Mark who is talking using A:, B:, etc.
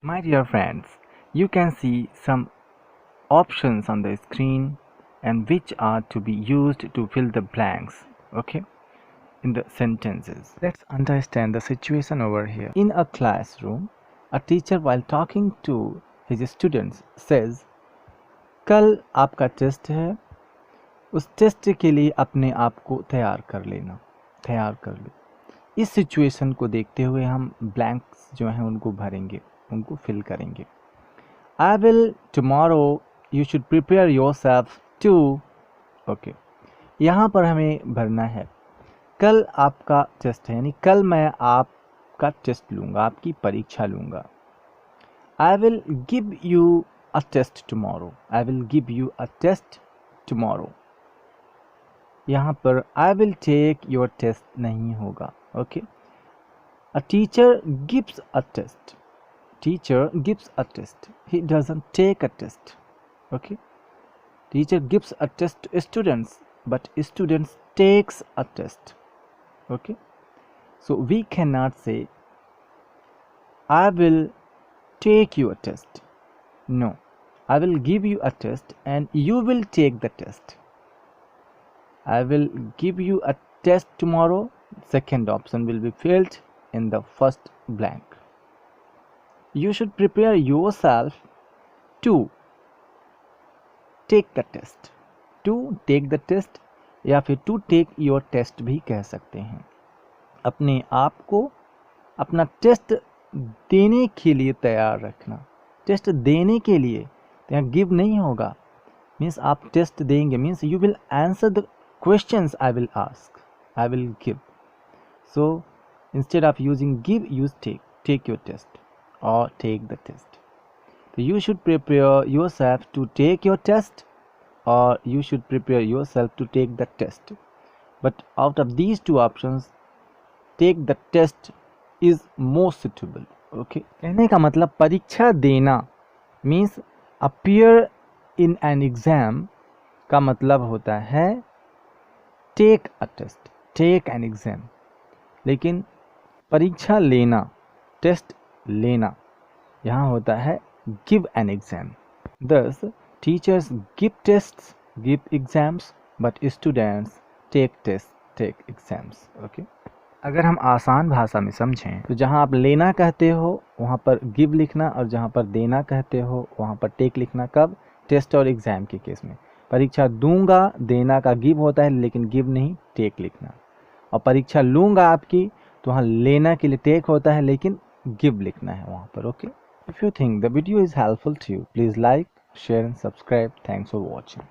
A: My dear friends, you can see some options on the screen and which are to be used to fill the blanks, okay, in the sentences. Let's understand the situation over here. In a classroom, a teacher while talking to his students says, कल आपका test है, उस test के लिए अपने आप को तैयार कर लो। इस सिचुएशन को देखते हुए हम ब्लैंक्स जो हैं उनको भरेंगे, उनको फिल करेंगे। I will tomorrow you should prepare yourself to okay यहाँ पर हमें भरना है कल आपका टेस्ट है, यानी कल मैं आपका टेस्ट लूँगा, आपकी परीक्षा लूँगा। I will give you a test tomorrow. I will give you a test tomorrow. यहाँ पर I will take your test नहीं होगा, okay. A teacher gives a test. Teacher gives a test. He doesn't take a test. Okay. Teacher gives a test to students, but students takes a test. Okay. So we cannot say I will take you a test. No. I will give you a test and you will take the test. I will give you a test tomorrow. Second option will be filled in the first blank. You should prepare yourself to take the test. To take the test या फिर to take your test भी कह सकते हैं। अपने आप को अपना टेस्ट देने के लिए तैयार रखना। टेस्ट देने के लिए तो यहाँ गिव नहीं होगा, मीन्स आप टेस्ट देंगे, means you will answer the questions I will ask, I will give. So instead of using give use take your test or take the test. So you should prepare yourself to take your test or you should prepare yourself to take the test. But out of these two options, take the test is more suitable. Okay. कहने का मतलब परीक्षा देना means appear in an exam का मतलब होता है take a test, take an exam. लेकिन परीक्षा लेना, टेस्ट लेना यहाँ होता है give an exam. Thus, teachers give tests, give exams, but students take tests, take exams. Okay? अगर हम आसान भाषा में समझें तो जहाँ आप लेना कहते हो वहाँ पर give लिखना और जहाँ पर देना कहते हो वहाँ पर take लिखना। कब? टेस्ट और एग्ज़ाम के केस में। परीक्षा दूंगा, देना का give होता है लेकिन give नहीं, take लिखना। और परीक्षा लूँगा आपकी तो वहाँ लेना के लिए take होता है लेकिन give लिखना है वहाँ पर। Okay. If you think the video is helpful to you, please like, share and subscribe. Thanks for watching.